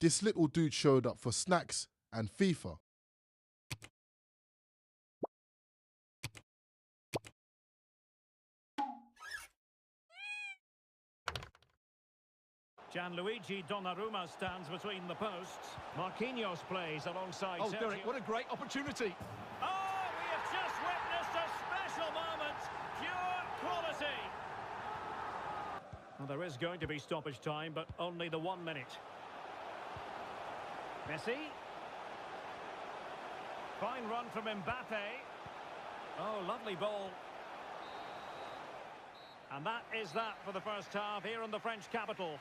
This little dude showed up for snacks and FIFA. Gianluigi Donnarumma stands between the posts. Marquinhos plays alongside Sergio. Derek, what a great opportunity. Oh, we have just witnessed a special moment. Pure quality. Well, there is going to be stoppage time, but only the 1 minute. Messi. Fine run from Mbappe. Oh, lovely ball. And that is that for the first half here in the French capital.